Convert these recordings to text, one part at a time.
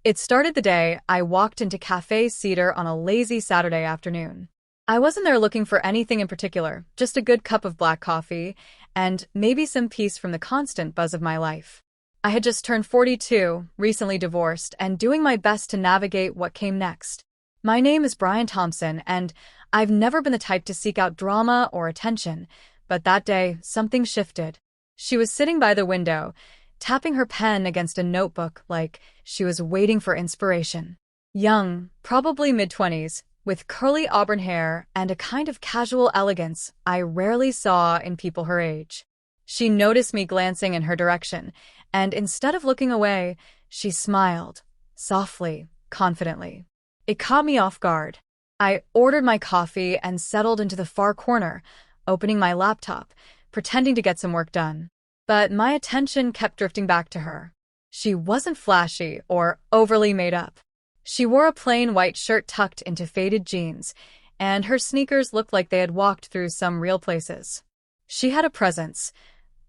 It started the day I walked into Café Cedar on a lazy Saturday afternoon. I wasn't there looking for anything in particular, just a good cup of black coffee, and maybe some peace from the constant buzz of my life. I had just turned 42, recently divorced, and doing my best to navigate what came next. My name is Brian Thompson, and I've never been the type to seek out drama or attention, but that day, something shifted. She was sitting by the window, tapping her pen against a notebook like she was waiting for inspiration. Young, probably mid-20s, with curly auburn hair and a kind of casual elegance I rarely saw in people her age. She noticed me glancing in her direction, and instead of looking away, she smiled, softly, confidently. It caught me off guard. I ordered my coffee and settled into the far corner, opening my laptop, pretending to get some work done. But my attention kept drifting back to her. She wasn't flashy or overly made up. She wore a plain white shirt tucked into faded jeans, and her sneakers looked like they had walked through some real places. She had a presence,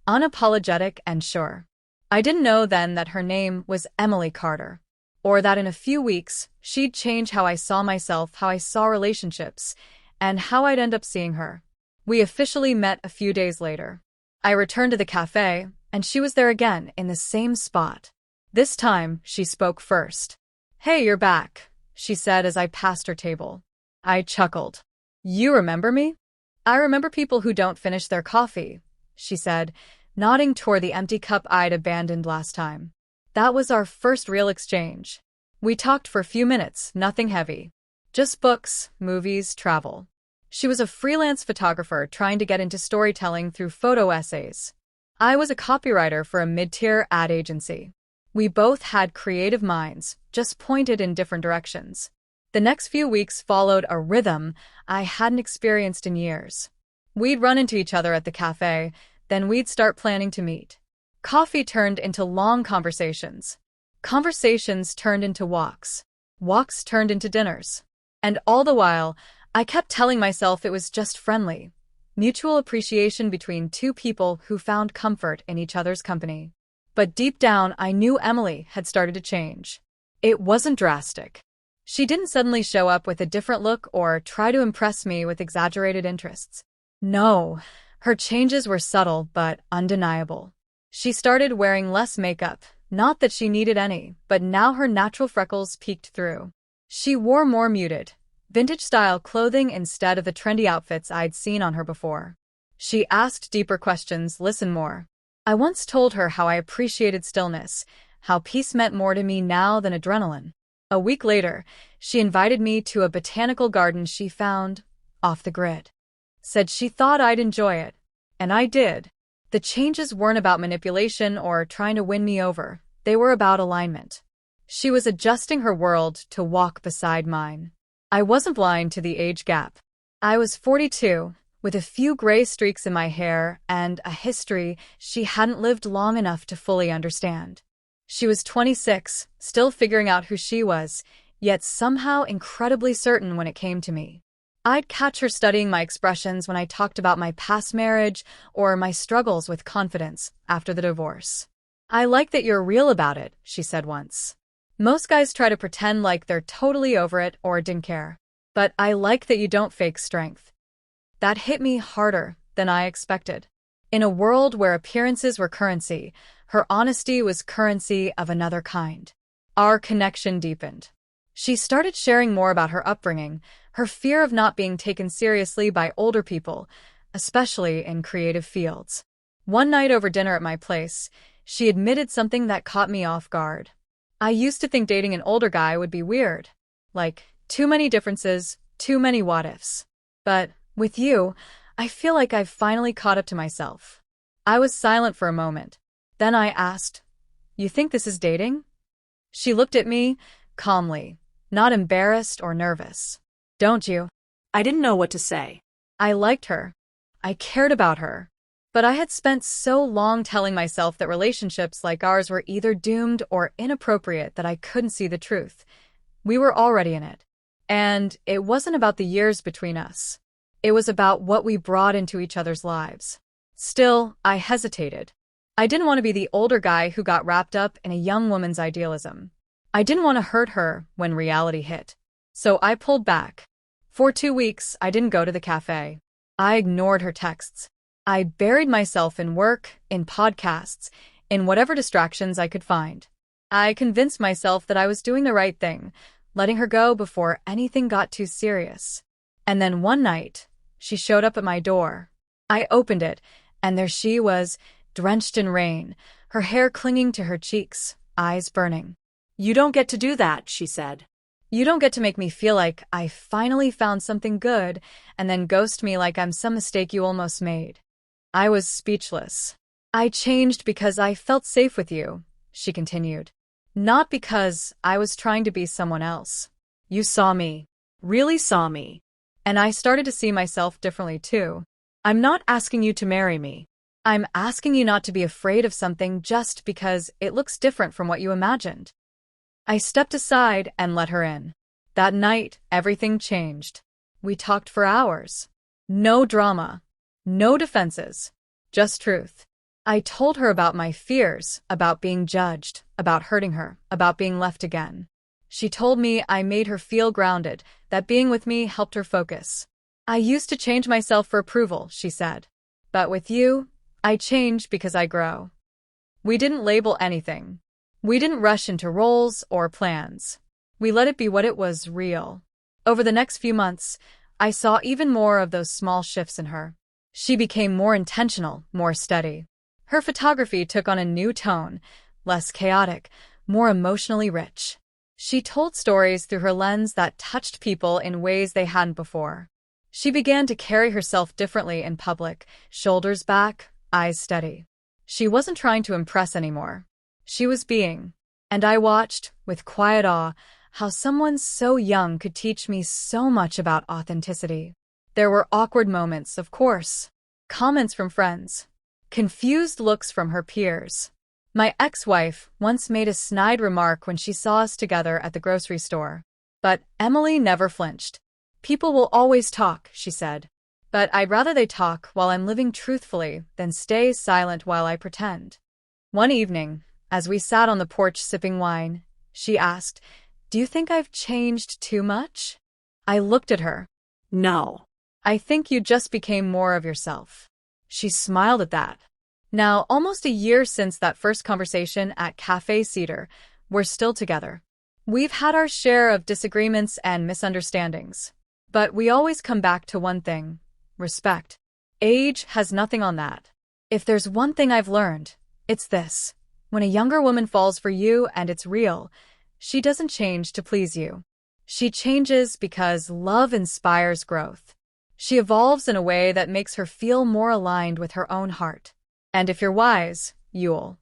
unapologetic and sure. I didn't know then that her name was Emily Carter, or that in a few weeks she'd change how I saw myself, how I saw relationships, and how I'd end up seeing her. We officially met a few days later. I returned to the cafe, and she was there again in the same spot. This time, she spoke first. "Hey, you're back," she said as I passed her table. I chuckled. "You remember me?" "I remember people who don't finish their coffee," she said, nodding toward the empty cup I'd abandoned last time. That was our first real exchange. We talked for a few minutes, nothing heavy. Just books, movies, travel. She was a freelance photographer trying to get into storytelling through photo essays. I was a copywriter for a mid-tier ad agency. We both had creative minds, just pointed in different directions. The next few weeks followed a rhythm I hadn't experienced in years. We'd run into each other at the cafe, then we'd start planning to meet. Coffee turned into long conversations. Conversations turned into walks. Walks turned into dinners. And all the while, I kept telling myself it was just friendly, mutual appreciation between two people who found comfort in each other's company. But deep down, I knew Emily had started to change. It wasn't drastic. She didn't suddenly show up with a different look or try to impress me with exaggerated interests. No, her changes were subtle but undeniable. She started wearing less makeup, not that she needed any, but now her natural freckles peeked through. She wore more muted, vintage-style clothing instead of the trendy outfits I'd seen on her before. She asked deeper questions, listened more. I once told her how I appreciated stillness, how peace meant more to me now than adrenaline. A week later, she invited me to a botanical garden she found off the grid. Said she thought I'd enjoy it, and I did. The changes weren't about manipulation or trying to win me over. They were about alignment. She was adjusting her world to walk beside mine. I wasn't blind to the age gap. I was 42, with a few gray streaks in my hair and a history she hadn't lived long enough to fully understand. She was 26, still figuring out who she was, yet somehow incredibly certain when it came to me. I'd catch her studying my expressions when I talked about my past marriage or my struggles with confidence after the divorce. "I like that you're real about it," she said once. "Most guys try to pretend like they're totally over it or didn't care. But I like that you don't fake strength." That hit me harder than I expected. In a world where appearances were currency, her honesty was currency of another kind. Our connection deepened. She started sharing more about her upbringing, her fear of not being taken seriously by older people, especially in creative fields. One night over dinner at my place, she admitted something that caught me off guard. "I used to think dating an older guy would be weird. Like, too many differences, too many what-ifs. But with you, I feel like I've finally caught up to myself." I was silent for a moment. Then I asked, "You think this is dating?" She looked at me, calmly, not embarrassed or nervous. "Don't you?" I didn't know what to say. I liked her. I cared about her. But I had spent so long telling myself that relationships like ours were either doomed or inappropriate that I couldn't see the truth. We were already in it. And it wasn't about the years between us. It was about what we brought into each other's lives. Still, I hesitated. I didn't want to be the older guy who got wrapped up in a young woman's idealism. I didn't want to hurt her when reality hit. So I pulled back. For 2 weeks, I didn't go to the cafe. I ignored her texts. I buried myself in work, in podcasts, in whatever distractions I could find. I convinced myself that I was doing the right thing, letting her go before anything got too serious. And then one night, she showed up at my door. I opened it, and there she was, drenched in rain, her hair clinging to her cheeks, eyes burning. "You don't get to do that," she said. You don't get to make me feel like I finally found something good and then ghost me like I'm some mistake you almost made. I was speechless. I changed because I felt safe with you, she continued. Not because I was trying to be someone else. You saw me. Really saw me. And I started to see myself differently too. I'm not asking you to marry me. I'm asking you not to be afraid of something just because it looks different from what you imagined. I stepped aside and let her in. That night, everything changed. We talked for hours. No drama. No defenses. Just truth. I told her about my fears, about being judged, about hurting her, about being left again. She told me I made her feel grounded, that being with me helped her focus. I used to change myself for approval, she said. But with you, I change because I grow. We didn't label anything. We didn't rush into roles or plans. We let it be what it was, real. Over the next few months, I saw even more of those small shifts in her. She became more intentional, more steady. Her photography took on a new tone, less chaotic, more emotionally rich. She told stories through her lens that touched people in ways they hadn't before. She began to carry herself differently in public, shoulders back, eyes steady. She wasn't trying to impress anymore. She was being. And I watched, with quiet awe, how someone so young could teach me so much about authenticity. There were awkward moments, of course. Comments from friends. Confused looks from her peers. My ex-wife once made a snide remark when she saw us together at the grocery store. But Emily never flinched. People will always talk, she said. But I'd rather they talk while I'm living truthfully than stay silent while I pretend. One evening, as we sat on the porch sipping wine, she asked, "Do you think I've changed too much?" I looked at her. No. I think you just became more of yourself. She smiled at that. Now, almost a year since that first conversation at Café Cedar, we're still together. We've had our share of disagreements and misunderstandings. But we always come back to one thing: respect. Age has nothing on that. If there's one thing I've learned, it's this. When a younger woman falls for you and it's real, she doesn't change to please you. She changes because love inspires growth. She evolves in a way that makes her feel more aligned with her own heart. And if you're wise, you'll